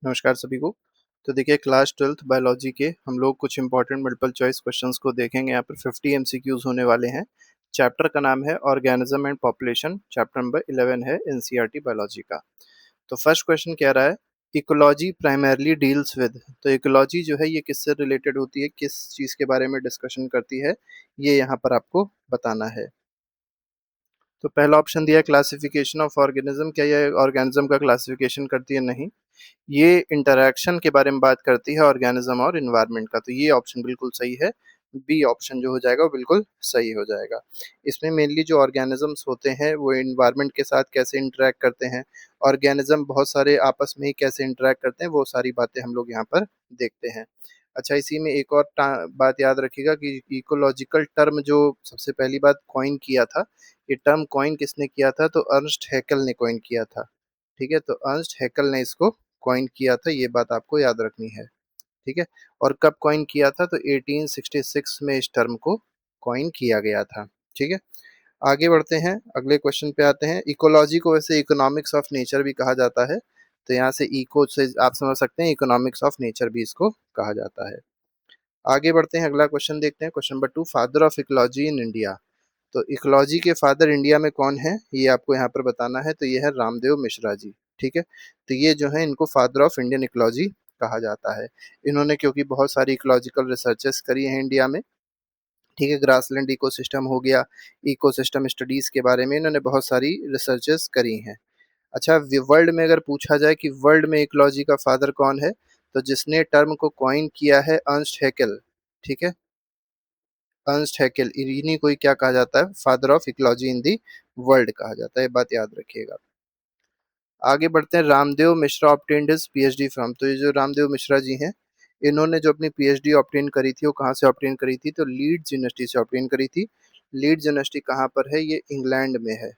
नमस्कार सभी को। तो देखिए क्लास 12th बायोलॉजी के हम लोग कुछ इंपॉर्टेंट मल्टीपल चॉइस क्वेश्चंस को देखेंगे। यहाँ पर 50 एमसीक्यूज होने वाले हैं। चैप्टर का नाम है organism and population. Chapter number 11 है एनसीईआरटी बायोलॉजी का। तो फर्स्ट क्वेश्चन कह रहा है इकोलॉजी प्राइमरली डील्स विद। तो इकोलॉजी जो है ये किससे रिलेटेड होती है, किस चीज़ के बारे में डिस्कशन करती है, ये यहाँ पर आपको बताना है। तो पहला ऑप्शन दिया है क्लासिफिकेशन ऑफ ऑर्गेनिज्म। क्या ये ऑर्गेनिज्म का क्लासिफिकेशन करती है? नहीं, ये इंटरैक्शन के बारे में बात करती है ऑर्गेनिज्म और इन्वायरमेंट का। तो ये ऑप्शन बिल्कुल सही है। बी ऑप्शन जो हो जाएगा वो बिल्कुल सही हो जाएगा। इसमें मेनली जो ऑर्गेनिजम्स होते हैं वो इन्वायरमेंट के साथ कैसे इंटरेक्ट करते हैं, ऑर्गेनिज्म बहुत सारे आपस में ही कैसे इंटरेक्ट करते हैं, वो सारी बातें हम लोग यहाँ पर देखते हैं। अच्छा, इसी में एक और बात याद रखिएगा कि इकोलॉजिकल टर्म जो सबसे पहली बात कॉइन किया था, ये टर्म कॉइन किसने किया था? तो अर्नस्ट हैकेल ने कॉइन किया था। ठीक है, तो अर्नस्ट हैकेल ने इसको कॉइन किया था, ये बात आपको याद रखनी है। ठीक है, और कब कॉइन किया था? तो 1866 में इस टर्म को कॉइन किया गया था। ठीक है, आगे बढ़ते हैं, अगले क्वेश्चन पे आते हैं। इकोलॉजी को वैसे इकोनॉमिक्स ऑफ नेचर भी कहा जाता है। तो यहाँ से इको से आप समझ सकते हैं इकोनॉमिक्स ऑफ नेचर भी इसको कहा जाता है। आगे बढ़ते हैं, अगला क्वेश्चन देखते हैं। Question number 2, father of ecology in India. तो इकोलॉजी के फादर इंडिया में कौन है, ये आपको यहाँ पर बताना है। तो ये है रामदेव मिश्रा जी। ठीक है, तो ये जो है इनको फादर ऑफ इंडियन इकोलॉजी कहा जाता है। इन्होंने क्योंकि बहुत सारी इकोलॉजिकल रिसर्चेस करी हैं इंडिया में। ठीक है, ग्रासलैंड इकोसिस्टम हो गया, इकोसिस्टम स्टडीज के बारे में इन्होंने बहुत सारी रिसर्चेस करी हैं। अच्छा, वर्ल्ड में अगर पूछा जाए कि वर्ल्ड में इकोलॉजी का फादर कौन है, तो जिसने टर्म को कॉइन किया है अर्नस्ट हैकेल। ठीक है, अर्नस्ट हैकेल, इन्हीं को ही क्या कहा जाता है? Father of ecology in the world कहा जाता है, बात याद रखिएगा। आगे बढ़ते हैं, Ramdev Mishra obtained his PhD from. तो ये जो रामदेव मिश्रा जी हैं, इन्होंने जो अपनी पीएचडी ऑब्टेन करी थी वो कहाँ से ऑब्टेन करी थी? तो लीड्स यूनिवर्सिटी से ऑब्टेन करी थी। लीड्स यूनिवर्सिटी कहाँ पर है? ये इंग्लैंड में है।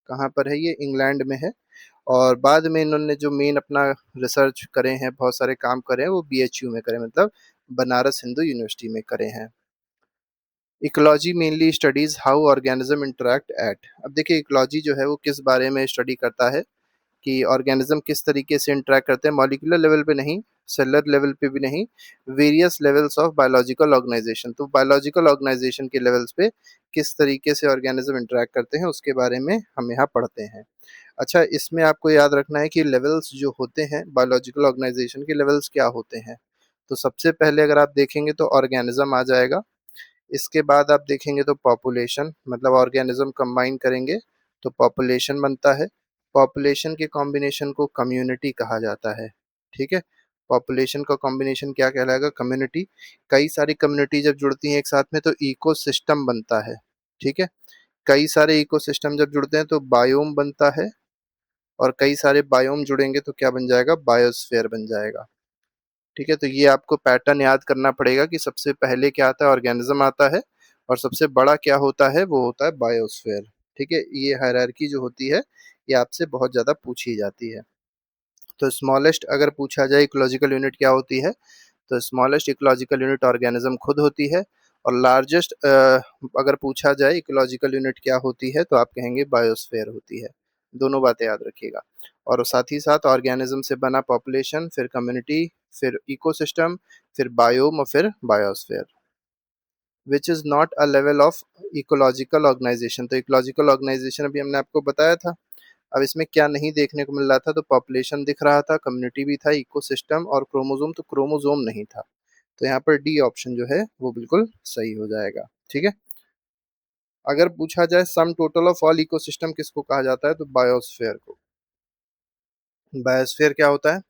कहाँ पर है? ये इंग्लैंड में है। और बाद में इन्होंने जो मेन अपना रिसर्च करे हैं, बहुत सारे काम करे हैं, वो बीएचयू में करे, मतलब बनारस हिंदू यूनिवर्सिटी में करे हैं। Ecology mainly studies how organism interact at. अब देखिए इकोलॉजी जो है वो किस बारे में स्टडी करता है कि ऑर्गेनिज्म किस तरीके से इंटरेक्ट करते हैं, मॉलिक्यूलर लेवल पे नहीं, सेलुलर लेवल पे भी नहीं, various levels of biological organization. तो बायोलॉजिकल ऑर्गेनाइजेशन के लेवल्स पे किस तरीके से ऑर्गेनिज्म इंटरेक्ट करते हैं उसके बारे में हम यहाँ पढ़ते हैं। अच्छा, इसमें आपको याद रखना है कि लेवल्स जो होते हैं बायोलॉजिकल ऑर्गेनाइजेशन के, लेवल्स क्या होते हैं? तो सबसे पहले अगर आप देखेंगे तो ऑर्गेनिज्म आ जाएगा। इसके बाद आप देखेंगे तो पॉपुलेशन, मतलब ऑर्गेनिज्म कंबाइन करेंगे तो पॉपुलेशन बनता है। पॉपुलेशन के कॉम्बिनेशन को कम्युनिटी कहा जाता है। ठीक है, पॉपुलेशन का कॉम्बिनेशन क्या कहलाएगा? कम्युनिटी। कई सारी कम्युनिटी जब जुड़ती हैं एक साथ में तो इकोसिस्टम बनता है। ठीक है, कई सारे इकोसिस्टम जब जुड़ते हैं तो बायोम बनता है, और कई सारे बायोम जुड़ेंगे तो क्या बन जाएगा? बायोस्फीयर बन जाएगा। ठीक है, तो ये आपको पैटर्न याद करना पड़ेगा कि सबसे पहले क्या आता है? ऑर्गेनिज्म आता है, और सबसे बड़ा क्या होता है? वो होता है बायोस्फीयर। ठीक है, ये हायरार्की जो होती है ये आपसे बहुत ज़्यादा पूछी जाती है। तो स्मॉलेस्ट अगर पूछा जाए इकोलॉजिकल यूनिट क्या होती है, तो स्मॉलेस्ट इकोलॉजिकल यूनिट ऑर्गेनिज्म खुद होती है। और लार्जेस्ट अगर पूछा जाए इकोलॉजिकल यूनिट क्या होती है, तो आप कहेंगे बायोस्फीयर होती है। दोनों बातें याद रखिएगा। और साथ ही साथ ऑर्गेनिज्म से बना पॉपुलेशन, फिर कम्युनिटी, फिर इकोसिस्टम, फिर बायोम और फिर biosphere. Which is not a level of ecological organization. तो इकोलॉजिकल ऑर्गेनाइजेशन अभी हमने आपको बताया था। अब इसमें क्या नहीं देखने को मिल रहा था? तो पॉपुलेशन दिख रहा था, कम्युनिटी भी था, इकोसिस्टम और क्रोमोसोम। तो क्रोमोसोम नहीं था। तो यहाँ पर डी ऑप्शन जो है वो बिल्कुल सही हो जाएगा। ठीक है, अगर पूछा जाए सम टोटल ऑफ ऑल इकोसिस्टम किसको कहा जाता है, तो बायोस्फीयर को। बायोस्फीयर क्या होता है?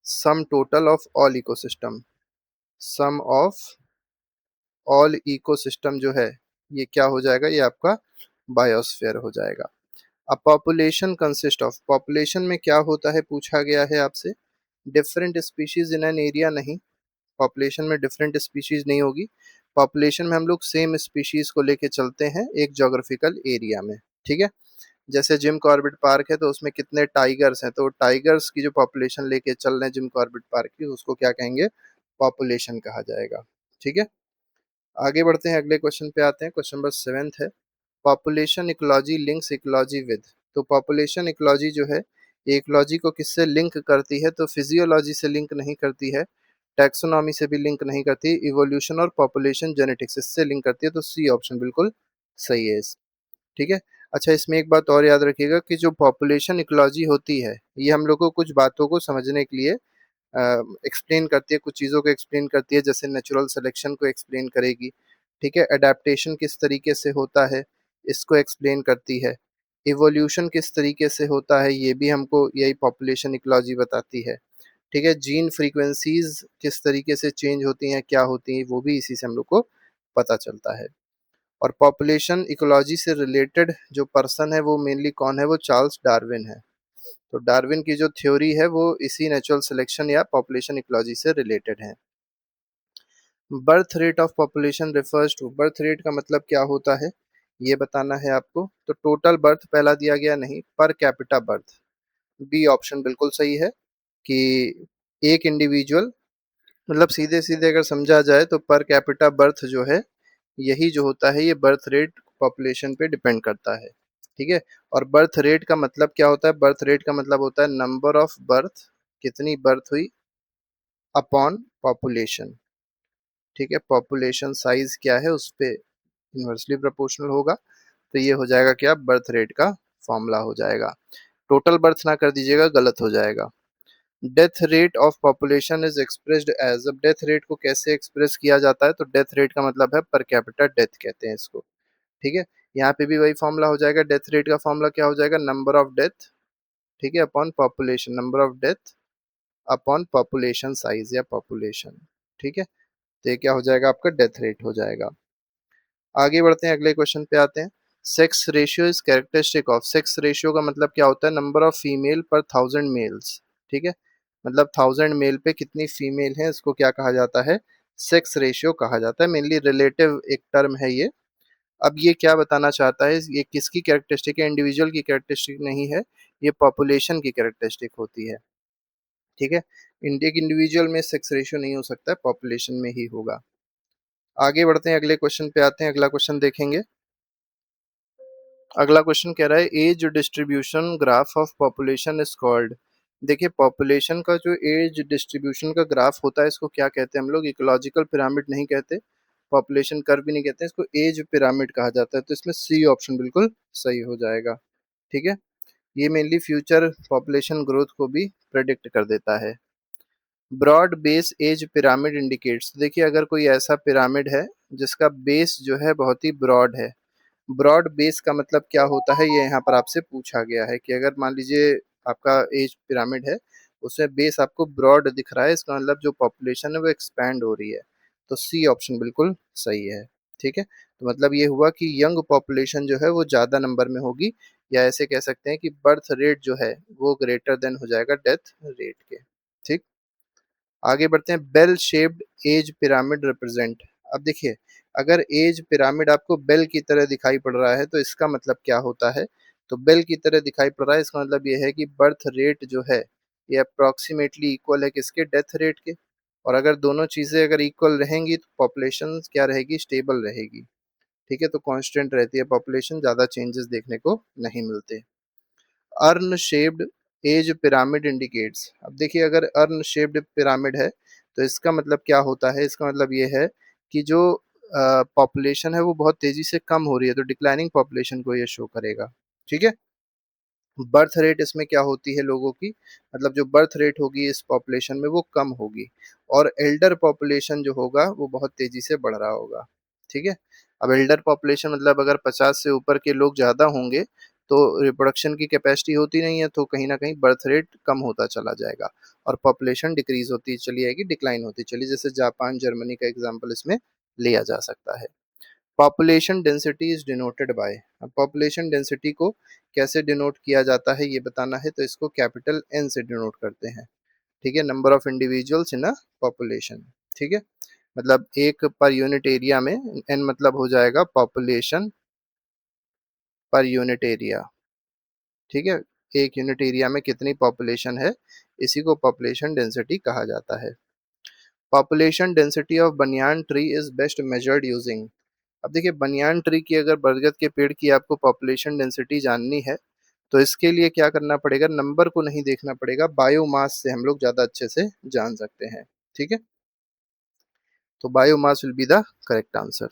Sum total of all ecosystem. Sum of all ecosystem जो है ये क्या हो जाएगा? ये आपका बायोस्फीयर हो जाएगा। अब पॉपुलेशन कंसिस्ट ऑफ, पॉपुलेशन में क्या होता है पूछा गया है आपसे? Different species in an area नहीं, पॉपुलेशन में डिफरेंट स्पीशीज नहीं होगी। पॉपुलेशन में हम लोग सेम स्पीशीज को लेके चलते हैं एक जोग्राफिकल एरिया में। ठीक है, जैसे जिम कॉर्बेट पार्क है तो उसमें कितने टाइगर्स हैं, तो टाइगर्स की जो पॉपुलेशन लेके चल रहे हैं जिम कॉर्बेट पार्क की, उसको क्या कहेंगे? पॉपुलेशन कहा जाएगा। ठीक है, आगे बढ़ते हैं, अगले क्वेश्चन पे आते हैं। क्वेश्चन नंबर 7 है, population ecology links ecology with. तो पॉपुलेशन इकोलॉजी जो है इकोलॉजी को किससे लिंक करती है? तो फिजियोलॉजी से लिंक नहीं करती है, टैक्सोनॉमी से भी लिंक नहीं करती, इवोल्यूशन और पॉपुलेशन जेनेटिक्स इससे लिंक करती है, तो सी ऑप्शन बिल्कुल सही है ठीक है। अच्छा, इसमें एक बात और याद रखिएगा कि जो पॉपुलेशन इकोलॉजी होती है, ये हम लोग को कुछ बातों को समझने के लिए एक्सप्लेन करती है, कुछ चीज़ों को एक्सप्लेन करती है, जैसे नेचुरल सिलेक्शन को एक्सप्लेन करेगी, ठीक है, अडेप्टेशन किस तरीके से होता है इसको एक्सप्लेन करती है, इवोल्यूशन किस तरीके से होता है ये भी हमको यही पॉपुलेशन इकोलॉजी बताती है, ठीक है, जीन फ्रीक्वेंसीज किस तरीके से चेंज होती हैं, क्या होती हैं, वो भी इसी से हम लोग को पता चलता है। और पॉपुलेशन इकोलॉजी से रिलेटेड जो पर्सन है वो मेनली कौन है? वो चार्ल्स डार्विन है। तो डार्विन की जो थ्योरी है वो इसी नेचुरल सिलेक्शन या पॉपुलेशन इकोलॉजी से रिलेटेड है। Birth rate of population refers to, birth rate का मतलब क्या होता है ये बताना है आपको। तो टोटल बर्थ पहला दिया गया नहीं, per capita birth, B option बिल्कुल सही है कि एक इंडिविजुअल, मतलब सीधे सीधे अगर समझा जाए तो पर कैपिटा बर्थ जो है यही जो होता है ये बर्थ रेट पॉपुलेशन पे डिपेंड करता है, ठीक है। और बर्थ रेट का मतलब क्या होता है? बर्थ रेट का मतलब होता है नंबर ऑफ बर्थ, कितनी बर्थ हुई, अपॉन पॉपुलेशन, ठीक है। पॉपुलेशन साइज क्या है उस पे इन्वर्सली प्रोपोर्शनल होगा, तो ये हो जाएगा क्या? बर्थ रेट का फॉर्मूला हो जाएगा। टोटल बर्थ ना कर दीजिएगा, गलत हो जाएगा। Death rate of population is expressed as, अब डेथ रेट को कैसे एक्सप्रेस किया जाता है? तो डेथ रेट का मतलब है पर कैपिटा डेथ कहते हैं इसको, ठीक है। यहाँ पे भी वही फॉर्मूला हो जाएगा, डेथ रेट का फॉर्मूला क्या हो जाएगा? नंबर ऑफ डेथ, ठीक है, upon population, number of death upon population size या पॉपुलेशन, ठीक है। तो ये क्या हो जाएगा? आपका डेथ रेट हो जाएगा। आगे बढ़ते हैं, अगले क्वेश्चन पे आते हैं। Sex ratio is characteristic of, sex ratio का मतलब क्या होता है? नंबर ऑफ फीमेल पर थाउजेंड मेल्स, ठीक है, मतलब थाउजेंड मेल पे कितनी फीमेल है, इसको क्या कहा जाता है? सेक्स रेशियो कहा जाता है। मेनली रिलेटिव एक टर्म है ये। अब ये क्या बताना चाहता है? ये किसकी कैरेक्टरिस्टिक है? इंडिविजुअल की कैरेक्टरिस्टिक नहीं है, ये पॉपुलेशन की कैरेक्टरिस्टिक होती है, ठीक है। एक इंडिविजुअल में सेक्स रेशियो नहीं हो सकता, पॉपुलेशन में ही होगा। आगे बढ़ते हैं, अगले क्वेश्चन पे आते हैं, अगला क्वेश्चन देखेंगे। अगला क्वेश्चन कह रहा है age distribution graph of population is called. देखिए, पॉपुलेशन का जो एज डिस्ट्रीब्यूशन का ग्राफ होता है इसको क्या कहते हैं हम लोग? इकोलॉजिकल पिरामिड नहीं कहते, पॉपुलेशन कर्व भी नहीं कहते, इसको एज पिरामिड कहा जाता है। तो इसमें सी ऑप्शन बिल्कुल सही हो जाएगा, ठीक है। ये मेनली फ्यूचर पॉपुलेशन ग्रोथ को भी प्रेडिक्ट कर देता है। Broad base age pyramid indicates, देखिए अगर कोई ऐसा पिरामिड है जिसका बेस जो है बहुत ही ब्रॉड है, ब्रॉड बेस का मतलब क्या होता है ये यहाँ पर आपसे पूछा गया है कि अगर मान लीजिए आपका एज पिरामिड है, उसमें बेस आपको ब्रॉड दिख रहा है, इसका मतलब जो पॉपुलेशन है वो एक्सपैंड हो रही है। तो सी ऑप्शन बिल्कुल सही है, ठीक है। तो मतलब ये हुआ कि यंग पॉपुलेशन जो है वो ज़्यादा नंबर में होगी, या ऐसे कह सकते हैं कि बर्थ रेट जो है वो ग्रेटर देन हो जाएगा डेथ रेट के, ठीक। आगे बढ़ते हैं, bell shaped age pyramid represent. अब देखिए, अगर एज पिरामिड आपको बेल की तरह दिखाई पड़ रहा है तो इसका मतलब क्या होता है? तो बेल की तरह दिखाई पड़ रहा है, इसका मतलब ये है कि बर्थ रेट जो है ये अप्रोक्सीमेटली इक्वल है किसके? डेथ रेट के। और अगर दोनों चीजें अगर इक्वल रहेंगी तो पॉपुलेशन क्या रहेगी? स्टेबल रहेगी, ठीक है। तो कांस्टेंट रहती है पॉपुलेशन, ज्यादा चेंजेस देखने को नहीं मिलते। Earn shaped age pyramid indicates, अब देखिए अगर अर्न शेप्ड पिरामिड है तो इसका मतलब क्या होता है? इसका मतलब ये है कि जो पॉपुलेशन है वो बहुत तेजी से कम हो रही है, तो डिक्लाइनिंग पॉपुलेशन को ये शो करेगा, ठीक है। बर्थ रेट इसमें क्या होती है लोगों की, मतलब जो बर्थ रेट होगी इस पॉपुलेशन में वो कम होगी, और एल्डर पॉपुलेशन जो होगा वो बहुत तेजी से बढ़ रहा होगा, ठीक है। अब एल्डर पॉपुलेशन मतलब अगर 50 से ऊपर के लोग ज़्यादा होंगे तो रिप्रोडक्शन की कैपेसिटी होती नहीं है, तो कहीं ना कहीं बर्थ रेट कम होता चला जाएगा और पॉपुलेशन डिक्रीज होती चली जाएगी, डिक्लाइन होती चली, जैसे जापान जर्मनी का एग्जाम्पल इसमें लिया जा सकता है। Population density is denoted by, अब पॉपुलेशन डेंसिटी को कैसे डिनोट किया जाता है ये बताना है, तो इसको कैपिटल एन से डिनोट करते हैं, ठीक है। Number of individuals in a population, ठीक है, मतलब एक पर यूनिट एरिया में, एन मतलब हो जाएगा पॉपुलेशन पर यूनिट एरिया, ठीक है। एक यूनिट एरिया में कितनी पॉपुलेशन है, इसी को पॉपुलेशन डेंसिटी कहा जाता है। Population density of banyan tree is best measured using, अब देखिए बनियान ट्री की, अगर बरगद के पेड़ की आपको पॉपुलेशन डेंसिटी जाननी है तो इसके लिए क्या करना पड़ेगा, नंबर को नहीं देखना पड़ेगा, बायोमास से हम लोग ज़्यादा अच्छे से जान सकते हैं। ठीक है, तो biomass will be the correct answer.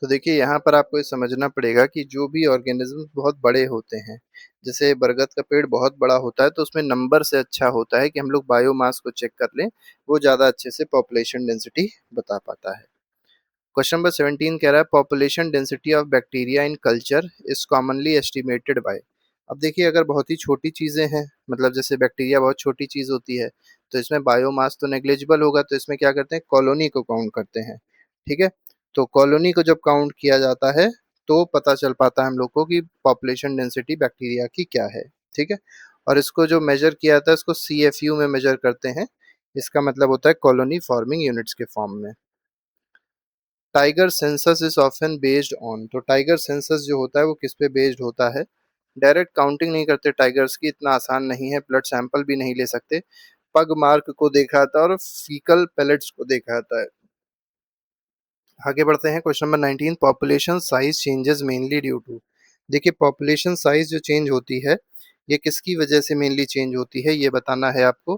तो देखिए यहाँ पर आपको ये समझना पड़ेगा कि जो भी ऑर्गेनिज्म बहुत बड़े होते हैं, जैसे बरगद का पेड़ बहुत बड़ा होता है, तो उसमें नंबर से अच्छा होता है कि हम लोग बायोमास को चेक कर लें, वो ज़्यादा अच्छे से पॉपुलेशन डेंसिटी बता पाता है। क्वेश्चन नंबर 17 कह रहा है population density of bacteria in culture is commonly estimated by. अब देखिए अगर बहुत ही छोटी चीज़ें हैं, मतलब जैसे बैक्टीरिया बहुत छोटी चीज़ होती है, तो इसमें बायोमास तो नेग्लिजिबल होगा, तो इसमें क्या करते हैं, कॉलोनी को काउंट करते हैं। ठीक है, तो कॉलोनी को जब काउंट किया जाता है तो पता चल पाता है हम लोग को कि पॉपुलेशन डेंसिटी बैक्टीरिया की क्या है। ठीक है, और इसको जो मेजर किया जाता है इसको CFU में मेजर करते हैं, इसका मतलब होता है कॉलोनी फॉर्मिंग यूनिट्स के फॉर्म में। Tiger census is often based on, तो टाइगर सेंसस जो होता है वो किस पे बेस्ड होता है, डायरेक्ट काउंटिंग नहीं करते टाइगर्स की, इतना आसान नहीं है, ब्लड सैंपल भी नहीं ले सकते, पग मार्क को देखा जाता है और फीकल पैलेट्स को देखा जाता है। आगे बढ़ते हैं, question number 19, population size changes mainly due to. देखिए पॉपुलेशन साइज जो चेंज होती है ये किसकी वजह से मेनली चेंज होती है ये बताना है आपको।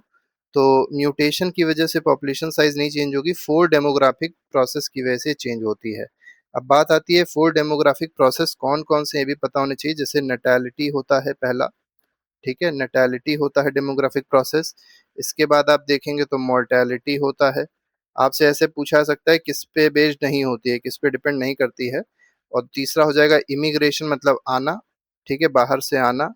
तो म्यूटेशन की वजह से पॉपुलेशन साइज नहीं चेंज होगी, फोर डेमोग्राफिक प्रोसेस की वजह से चेंज होती है। अब बात आती है फोर डेमोग्राफिक प्रोसेस कौन कौन से, ये भी पता होने चाहिए, जैसे नटैलिटी होता है पहला। ठीक है, नटैलिटी होता है डेमोग्राफिक प्रोसेस। इसके बाद आप देखेंगे तो मोर्टेलिटी होता है। आपसे ऐसे पूछा जा सकता है किस पे बेस्ड नहीं होती है, किस पे डिपेंड नहीं करती है। और तीसरा हो जाएगा इमिग्रेशन, मतलब आना, ठीक है, बाहर से आना।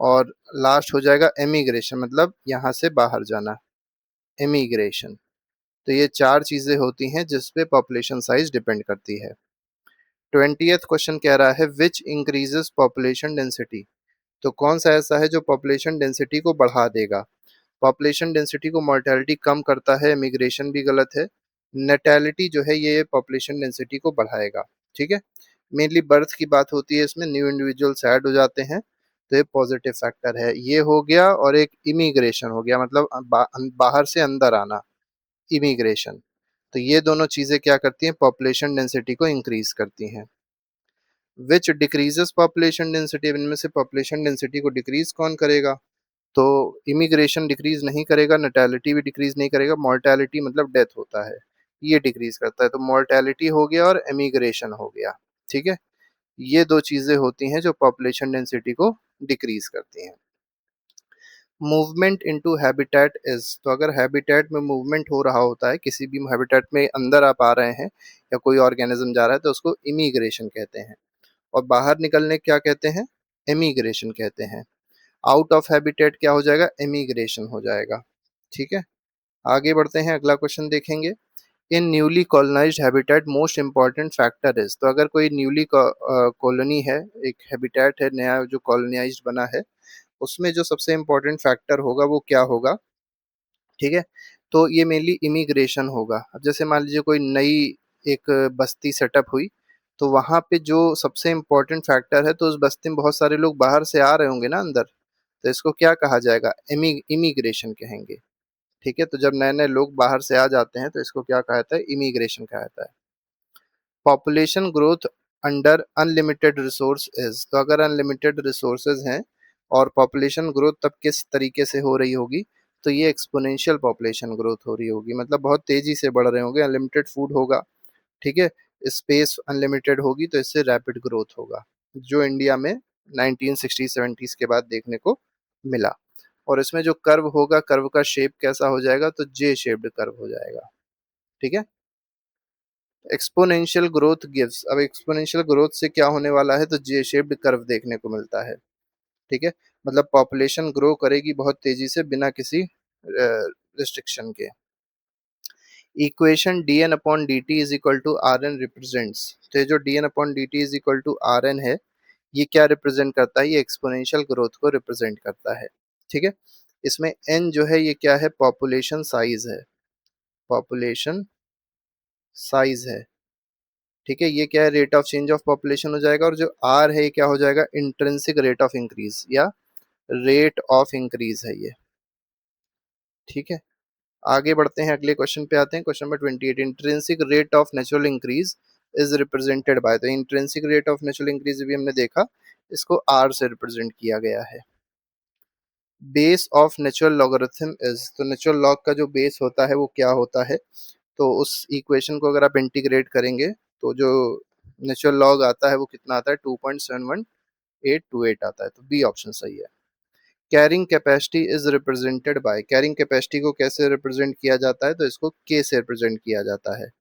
और लास्ट हो जाएगा एमिग्रेशन, मतलब यहाँ से बाहर जाना, एमिग्रेशन। तो ये चार चीजें होती हैं जिस पे पॉपुलेशन साइज डिपेंड करती है। 20th क्वेश्चन कह रहा है विच इंक्रीजेस पॉपुलेशन डेंसिटी, तो कौन सा ऐसा है जो पॉपुलेशन डेंसिटी को बढ़ा देगा। पॉपुलेशन डेंसिटी को मोर्टेलिटी कम करता है, इमिग्रेशन भी गलत है, नेटैलिटी जो है ये पॉपुलेशन डेंसिटी को बढ़ाएगा। ठीक है, मेनली बर्थ की बात होती है इसमें, न्यू इंडिविजुअल्स ऐड हो जाते हैं, तो ये पॉजिटिव फैक्टर है, ये हो गया। और एक इमिग्रेशन हो गया, मतलब बाहर से अंदर आना, इमिग्रेशन। तो ये दोनों चीजें क्या करती हैं, पॉपुलेशन डेंसिटी को इंक्रीज करती हैं। विच डिक्रीजेस पॉपुलेशन डेंसिटी, इनमें से पॉपुलेशन डेंसिटी को डिक्रीज कौन करेगा, तो इमिग्रेशन डिक्रीज नहीं करेगा, नटैलिटी भी डिक्रीज नहीं करेगा, मोर्टेलिटी मतलब डेथ होता है, ये डिक्रीज करता है। तो मोर्टेलिटी हो गया और इमिग्रेशन हो गया। ठीक है, ये दो चीजें होती हैं जो पॉपुलेशन डेंसिटी को डिक्रीज करती हैं। मूवमेंट इनटू हैबिटेट इज, तो अगर हैबिटेट में मूवमेंट हो रहा होता है, किसी भी हैबिटेट में अंदर आप आ रहे हैं या कोई ऑर्गेनिज्म जा रहा है, तो उसको इमिग्रेशन कहते हैं। और बाहर निकलने क्या कहते हैं, एमिग्रेशन कहते हैं। आउट ऑफ हैबिटेट क्या हो जाएगा, एमिग्रेशन हो जाएगा। ठीक है, आगे बढ़ते हैं, अगला क्वेश्चन देखेंगे। In newly colonised habitat most important factor is, तो अगर कोई न्यूली कॉलोनी है, एक हैबिटेट है नया जो कॉलोनाइज्ड बना है, उसमें जो सबसे इम्पोर्टेंट फैक्टर होगा वो क्या होगा। ठीक है, तो ये मेनली इमिग्रेशन होगा। अब जैसे मान लीजिए कोई नई एक बस्ती सेटअप हुई, तो वहाँ पे जो सबसे इम्पोर्टेंट फैक्टर है, तो उस बस्ती में बहुत सारे लोग बाहर से आ रहे होंगे ना अंदर, तो इसको क्या कहा जाएगा, इमिग्रेशन कहेंगे। ठीक है, तो जब नए नए लोग बाहर से आ जाते हैं तो इसको क्या कहा जाता है, इमिग्रेशन कहा जाता है। Population growth under unlimited resource is, तो अगर अनलिमिटेड रिसोर्सेज हैं और पॉपुलेशन ग्रोथ तब किस तरीके से हो रही होगी, तो ये एक्सपोनेंशियल पॉपुलेशन ग्रोथ हो रही होगी, मतलब बहुत तेजी से बढ़ रहे होंगे, अनलिमिटेड फूड होगा। ठीक है, स्पेस अनलिमिटेड होगी, तो इससे रैपिड ग्रोथ होगा, जो इंडिया में 1960-70s के बाद देखने को मिला। और इसमें जो कर्व होगा, कर्व का शेप कैसा हो जाएगा, तो जे शेप्ड कर्व हो जाएगा। ठीक है, एक्सपोनेंशियल ग्रोथ गिव्स, अब एक्सपोनेंशियल ग्रोथ से क्या होने वाला है, तो जे शेप्ड कर्व देखने को मिलता है। ठीक है, मतलब पॉपुलेशन ग्रो करेगी बहुत तेजी से बिना किसी रिस्ट्रिक्शन के। Equation d N upon d t is equal to r N represents, तो ये जो d N upon d t is equal to r N है, ये क्या रिप्रेजेंट करता है, ये एक्सपोनेंशियल ग्रोथ को रिप्रेजेंट करता है। ठीक है, इसमें एन जो है ये क्या है, पॉपुलेशन साइज है, पॉपुलेशन साइज है। ठीक है, ये क्या है, rate of change of population हो जाएगा, और जो आर है ये क्या हो जाएगा, इंट्रिंसिक रेट ऑफ इंक्रीज या रेट ऑफ इंक्रीज है ये। ठीक है, आगे बढ़ते हैं, अगले क्वेश्चन पे आते हैं, question number 28, intrinsic rate of natural increase is represented by, तो intrinsic rate of natural increase भी हमने देखा, इसको आर से रिप्रेजेंट किया गया है। Base of natural logarithm is, तो नेचुरल लॉग का जो बेस होता है वो क्या होता है, तो उस इक्वेशन को अगर आप इंटीग्रेट करेंगे तो जो नेचुरल लॉग आता है वो कितना आता है, 2.71828 आता है, तो बी ऑप्शन सही है। Carrying capacity is represented bye, carrying capacity को कैसे रिप्रेजेंट किया जाता है, तो इसको के से रिप्रेजेंट किया जाता है।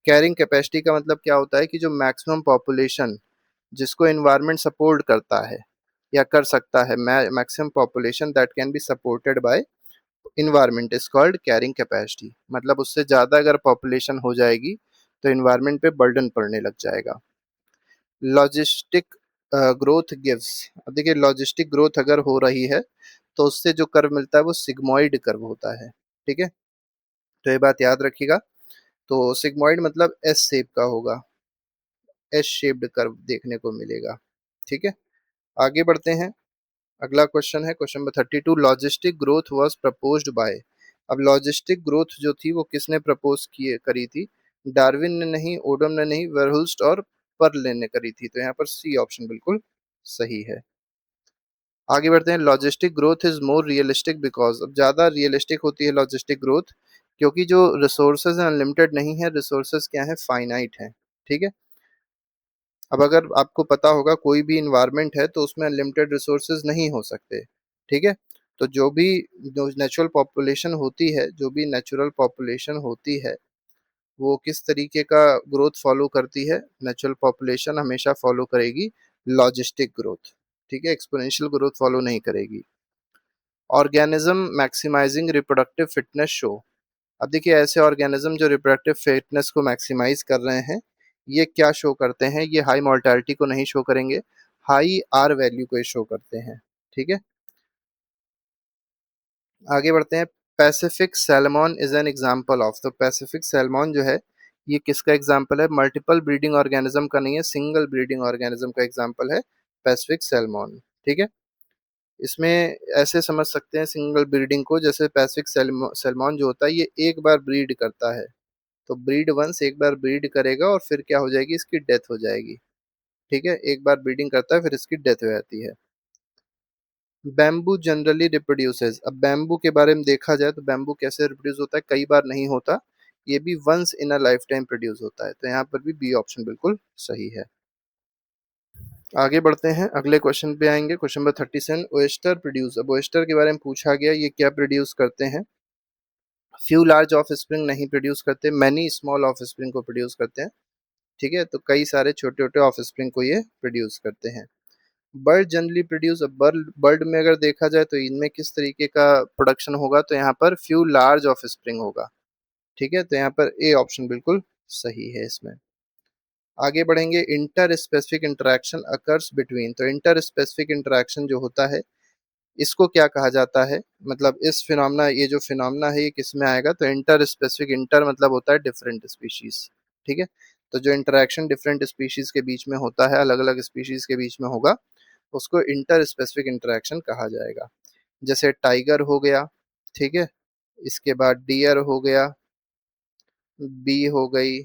कैरिंग कैपेसिटी का मतलब क्या होता है कि जो मैक्सिमम पॉपुलेशन जिसको एनवायरनमेंट सपोर्ट करता है या कर सकता है, maximum population that can be supported by environment is called carrying capacity, मतलब उससे ज़्यादा अगर पॉपुलेशन हो जाएगी तो इन्वायरमेंट पे बर्डन पड़ने लग जाएगा। लॉजिस्टिक ग्रोथ गिव्स, अब देखिए लॉजिस्टिक ग्रोथ अगर हो रही है तो उससे जो कर्व मिलता है वो सिग्मॉइड कर्व होता है, ठीक है, तो ये बात याद रखिएगा। तो सिग्मॉइड मतलब एस शेप का होगा, एस शेप्ड कर्व देखने को मिलेगा, ठीक है। आगे बढ़ते हैं, अगला क्वेश्चन है question number 32, logistic growth was proposed by, अब लॉजिस्टिक ग्रोथ जो थी वो किसने प्रपोज किए करी थी, डार्विन ने नहीं, ओडम ने नहीं, वेरहुल्स्ट और पर्ले ने करी थी, तो यहाँ पर सी ऑप्शन बिल्कुल सही है। आगे बढ़ते हैं, logistic growth is more realistic because, अब ज़्यादा रियलिस्टिक होती है लॉजिस्टिक ग्रोथ क्योंकि जो रिसोर्सेज हैं अनलिमिटेड नहीं है, रिसोर्सेज क्या है, फाइनाइट है, ठीक है। अब अगर आपको पता होगा कोई भी इन्वायरमेंट है तो उसमें अनलिमिटेड रिसोर्सेज नहीं हो सकते, ठीक है। तो जो नेचुरल पॉपुलेशन होती है, जो भी नेचुरल पॉपुलेशन होती है वो किस तरीके का ग्रोथ फॉलो करती है, नेचुरल पॉपुलेशन हमेशा फॉलो करेगी लॉजिस्टिक ग्रोथ, ठीक है, एक्सपोनेंशियल ग्रोथ फॉलो नहीं करेगी। Organism maximizing reproductive fitness show, अब देखिए ऐसे ऑर्गेनिज्म जो रिप्रोडक्टिव फिटनेस को मैक्सिमाइज कर रहे हैं ये क्या शो करते हैं, ये हाई मोर्टेलिटी को नहीं शो करेंगे, हाई आर वैल्यू को शो करते हैं, ठीक है। आगे बढ़ते हैं, Pacific salmon is an example of, तो पैसिफिक सैल्मन जो है ये किसका एग्जांपल है, मल्टीपल ब्रीडिंग ऑर्गेनिज्म का नहीं है, सिंगल ब्रीडिंग ऑर्गेनिज्म का एग्जांपल है पैसिफिक सैल्मन, ठीक है। इसमें ऐसे समझ सकते हैं सिंगल ब्रीडिंग को, जैसे पैसिफिक सैल्मन जो होता है ये एक बार ब्रीड करता है, तो ब्रीड वंस एक बार ब्रीड करेगा और फिर क्या हो जाएगी, इसकी डेथ हो जाएगी, ठीक है, एक बार ब्रीडिंग करता है फिर इसकी डेथ हो जाती है। बैम्बू जनरली रिप्रोड्यूसेस, अब बैम्बू के बारे में देखा जाए तो बैम्बू कैसे रिप्रोड्यूस होता है, कई बार नहीं होता, ये भी once in a lifetime produce होता है, तो यहाँ पर भी बी ऑप्शन बिल्कुल सही है। आगे बढ़ते हैं, अगले क्वेश्चन पे आएंगे, क्वेश्चन नंबर 37, ओएस्टर प्रोड्यूस, अब ओएस्टर के बारे में पूछा गया ये क्या प्रोड्यूस करते हैं, फ्यू लार्ज ऑफ स्प्रिंग नहीं प्रोड्यूस करते, मैनी स्मॉल ऑफ स्प्रिंग को प्रोड्यूस करते हैं, ठीक है, तो कई सारे छोटे छोटे ऑफ स्प्रिंग को ये प्रोड्यूस करते हैं। Bird generally produce, bird bird में अगर देखा जाए तो इनमें किस तरीके का प्रोडक्शन होगा, तो यहाँ पर फ्यू लार्ज ऑफ स्प्रिंग होगा, ठीक है, तो यहाँ पर ए ऑप्शन बिल्कुल सही है इसमें। आगे बढ़ेंगे, inter specific interaction occurs between, तो इंटर स्पेसिफिक इंटरेक्शन जो होता है इसको क्या कहा जाता है, मतलब इस फिनोमेना, ये जो फिनोमेना है ये किस में आएगा, तो इंटर स्पेसिफिक, इंटर मतलब होता है डिफरेंट स्पीशीज, ठीक है, तो जो इंटरेक्शन डिफरेंट स्पीशीज के बीच में होता है, अलग अलग स्पीशीज के बीच में होगा उसको इंटर स्पेसिफिक इंटरेक्शन कहा जाएगा। जैसे टाइगर हो गया, ठीक है, इसके बाद डियर हो गया, बी हो गई,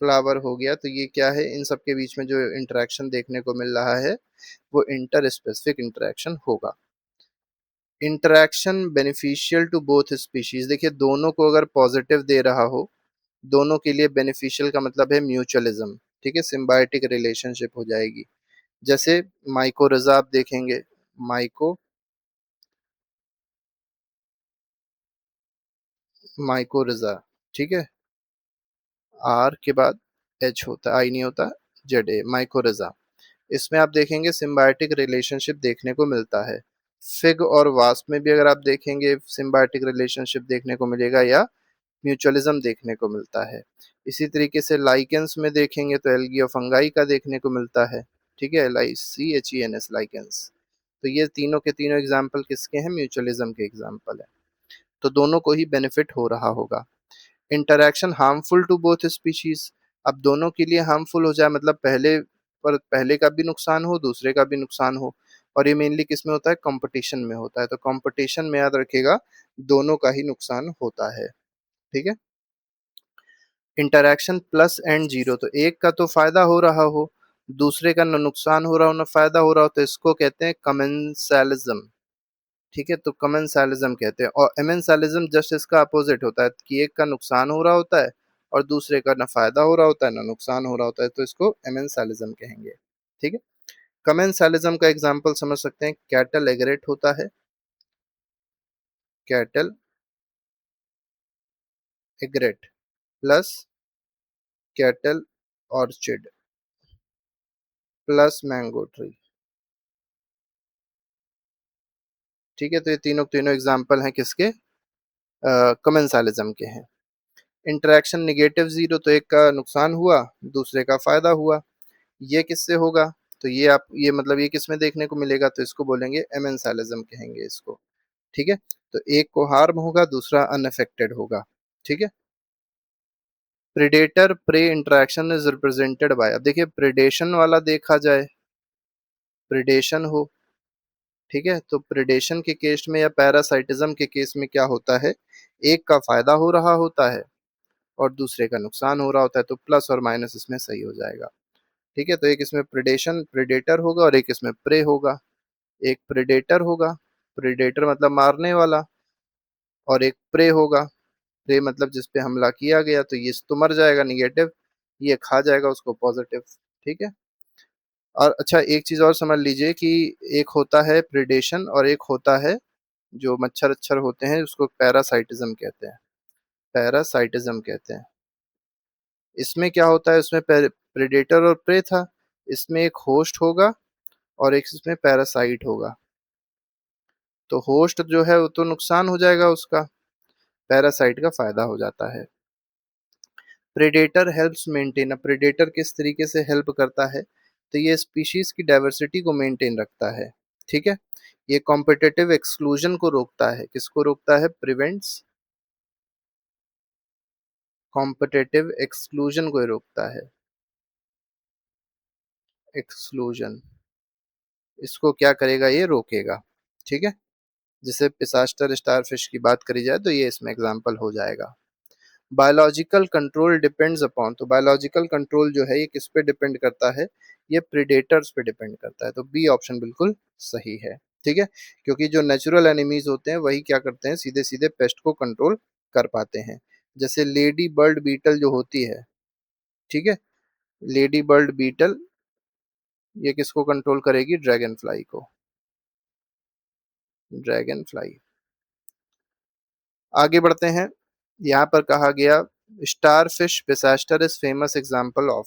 फ्लावर हो गया, तो ये क्या है, इन सब के बीच में जो इंटरेक्शन देखने को मिल रहा है वो इंटर स्पेसिफिक इंटरेक्शन होगा। Interaction beneficial to both species, देखिए दोनों को अगर पॉजिटिव दे रहा हो, दोनों के लिए बेनिफिशियल का मतलब है म्यूचुअलिज्म, ठीक है, सिम्बायोटिक रिलेशनशिप हो जाएगी। जैसे माइकोरजा आप देखेंगे, माइको माइकोरजा, ठीक है, आर के बाद एच होता है, आई नहीं होता, जेड ए, माइकोरजा, इसमें आप देखेंगे सिम्बायोटिक रिलेशनशिप देखने को मिलता है। फिग और वास्प में भी अगर आप देखेंगे सिम्बायोटिक रिलेशनशिप देखने को मिलेगा या म्यूचुअलिज्म देखने को मिलता है। इसी तरीके से लाइकेंस में देखेंगे तो एल्गी और फंगाई का देखने को मिलता है, ठीक है, LICHENS लाइकेंस, तो ये तीनों के तीनों एग्जाम्पल किसके हैं, म्यूचुअलिज्म के एग्जाम्पल है, तो दोनों को ही बेनिफिट हो रहा होगा। Interaction harmful to both species, अब दोनों के लिए हार्मफुल हो जाए मतलब पहले का भी नुकसान हो दूसरे का भी नुकसान हो, और ये मेनली किस में होता है, कंपटीशन में होता है, तो कंपटीशन में याद रखिएगा दोनों का ही नुकसान होता है, ठीक है। इंटरैक्शन प्लस एंड जीरो, तो एक का तो फायदा हो रहा हो दूसरे का न नुकसान हो रहा हो न फायदा हो रहा हो, तो इसको कहते हैं कमेंसालिज्म। ठीक है, तो कमेंसालिज्म कहते हैं। और एमेंसालिज्म जस्ट इसका अपोजिट होता है कि एक का नुकसान हो रहा होता है और दूसरे का न फायदा हो रहा होता है न नुकसान हो रहा होता है, तो इसको एमेंसालिज्म कहेंगे। ठीक है, कमेंसालिज्म का एग्जांपल समझ सकते हैं, कैटल एग्रेट होता है, cattle एग्रेट plus cattle orchid plus mango tree. ठीक है, तो ये तीनों तीनों एग्जांपल हैं किसके, कमेंसालिज्म के हैं। इंटरेक्शन निगेटिव जीरो, तो एक का नुकसान हुआ दूसरे का फायदा हुआ, ये किससे होगा, तो ये आप ये मतलब ये किस में देखने को मिलेगा, तो इसको बोलेंगे एमेंसालिज्म कहेंगे इसको। ठीक है, तो एक को हार्म होगा दूसरा अनअफेक्टेड होगा। ठीक है, predator prey interaction is represented by, अब देखिए प्रेडेशन वाला देखा जाए, प्रेडेशन हो, ठीक है, तो प्रेडेशन के केस में या पैरासाइटिज्म के केस में क्या होता है, एक का फायदा हो रहा होता है और दूसरे का नुकसान हो रहा होता है, तो प्लस और माइनस इसमें सही हो जाएगा। ठीक है, तो एक इसमें प्रेडेशन प्रेडेटर होगा और एक इसमें प्रे होगा। एक प्रेडेटर होगा, प्रेडेटर मतलब मारने वाला, और एक प्रे होगा, प्रे मतलब जिस पे हमला किया गया, तो ये तो मर जाएगा निगेटिव, ये खा जाएगा उसको पॉजिटिव। ठीक है, और अच्छा एक चीज और समझ लीजिए कि एक होता है प्रेडेशन और एक होता है जो मच्छर अच्छर होते हैं उसको पैरासाइटिज्म कहते हैं, पैरासाइटिज्म कहते हैं। इसमें क्या होता है, उसमें प्रेडेटर और प्रे था, इसमें एक होस्ट होगा और एक इसमें पैरासाइट होगा। तो होस्ट जो है वो तो नुकसान हो जाएगा उसका, पैरासाइट का फायदा हो जाता है। प्रेडेटर हेल्प्स मेंटेन, अब प्रेडेटर किस तरीके से हेल्प करता है, तो ये स्पीशीज की डाइवर्सिटी को मेंटेन रखता है। ठीक है, ये कॉम्पिटिटिव एक्सक्लूजन को रोकता है, किसको रोकता है, प्रिवेंट्स कॉम्पिटिटिव एक्सक्लूजन को रोकता है, एक्सक्लूजन, इसको क्या करेगा, ये रोकेगा। ठीक है, जैसे पिसास्टर स्टारफिश की बात करी जाए तो ये इसमें एग्जांपल हो जाएगा। बायोलॉजिकल कंट्रोल डिपेंड्स अपॉन, तो बायोलॉजिकल कंट्रोल जो है ये किस पे डिपेंड करता है, ये प्रेडेटर्स पे डिपेंड करता है, तो बी ऑप्शन बिल्कुल सही है। ठीक है, क्योंकि जो नेचुरल एनिमीज होते हैं वही क्या करते हैं, सीधे सीधे पेस्ट को कंट्रोल कर पाते हैं। जैसे लेडी बर्ड बीटल जो होती है, ठीक है, लेडी बर्ड बीटल ये किसको कंट्रोल करेगी, ड्रैगन फ्लाई को, ड्रैगन फ्लाई। आगे बढ़ते हैं, यहाँ पर कहा गया starfish Pisaster is famous example of,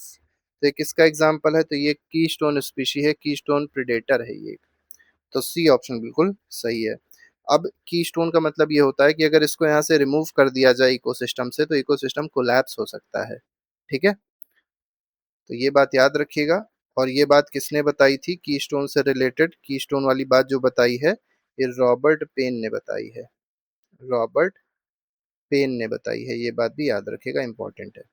तो ये किसका एग्जांपल है, तो ये कीस्टोन स्पीशी है, कीस्टोन प्रेडेटर है ये, तो सी ऑप्शन बिल्कुल सही है। अब कीस्टोन का मतलब ये होता है कि अगर इसको यहाँ से रिमूव कर दिया जाए इकोसिस्टम से तो इकोसिस्टम कोलैप्स हो सकता है। ठीक है, तो ये बात याद रखिएगा। और ये बात किसने बताई थी, कीस्टोन से रिलेटेड कीस्टोन वाली बात जो बताई है ये रॉबर्ट पेन ने बताई है, रॉबर्ट पेन ने बताई है, ये बात भी याद रखिएगा, इंपॉर्टेंट है।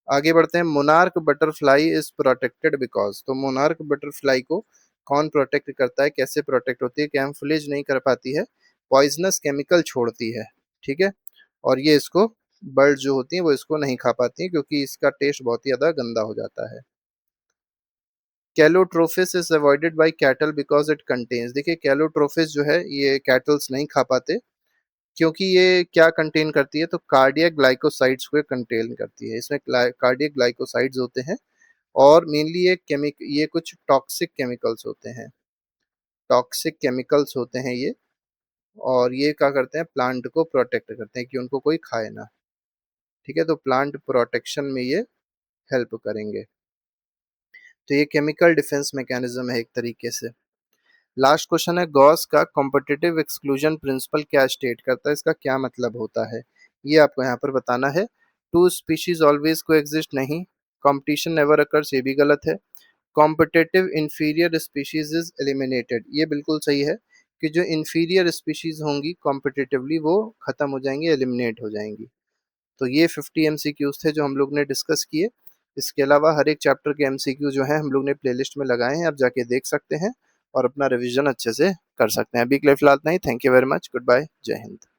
आगे बढ़ते हैं, monarch butterfly is protected because, तो मोनार्क बटरफ्लाई को कौन प्रोटेक्ट करता है, कैसे प्रोटेक्ट होती है, कैमोफ्लेज नहीं कर पाती है, पॉइजनस केमिकल छोड़ती है। ठीक है, और ये इसको बर्ड जो होती हैं वो इसको नहीं खा पाती हैं क्योंकि इसका टेस्ट बहुत ही ज्यादा गंदा हो जाता है। Calotropis is avoided by cattle because it contains, देखिए कैलोट्रोफिस जो है ये कैटल्स नहीं खा पाते क्योंकि ये क्या कंटेन करती है, तो कार्डियक ग्लाइकोसाइड्स को कंटेन करती है, इसमें कार्डियक ग्लाइकोसाइड्स होते हैं और मेनली ये कुछ टॉक्सिक केमिकल्स होते हैं, टॉक्सिक केमिकल्स होते हैं ये, और ये क्या करते हैं, प्लांट को प्रोटेक्ट करते हैं कि उनको कोई खाए ना। ठीक है, तो प्लांट प्रोटेक्शन में ये हेल्प करेंगे, तो ये केमिकल डिफेंस मैकेनिज्म है एक तरीके से। लास्ट क्वेश्चन है, गॉस का कॉम्पिटिटिव एक्सक्लूजन प्रिंसिपल क्या स्टेट करता है, इसका क्या मतलब होता है, ये आपको यहाँ पर बताना है। टू स्पीशीज ऑलवेज को एग्जिस्ट नहीं, कंपटीशन नेवर अकर्स ये भी गलत है, competitive inferior species is eliminated ये बिल्कुल सही है कि जो इंफीरियर स्पीशीज होंगी कॉम्पिटिटिवली वो खत्म हो जाएंगी, एलिमिनेट हो जाएंगी। तो ये 50 एमसीक्यूज थे जो हम लोग ने डिस्कस किए। इसके अलावा हर एक चैप्टर के एमसीक्यू जो है हम लोग ने प्लेलिस्ट में लगाए हैं, आप जाके देख सकते हैं और अपना रिवीजन अच्छे से कर सकते हैं। अभी के लिए फिलहाल नहीं, thank you very much, goodbye, जय हिंद।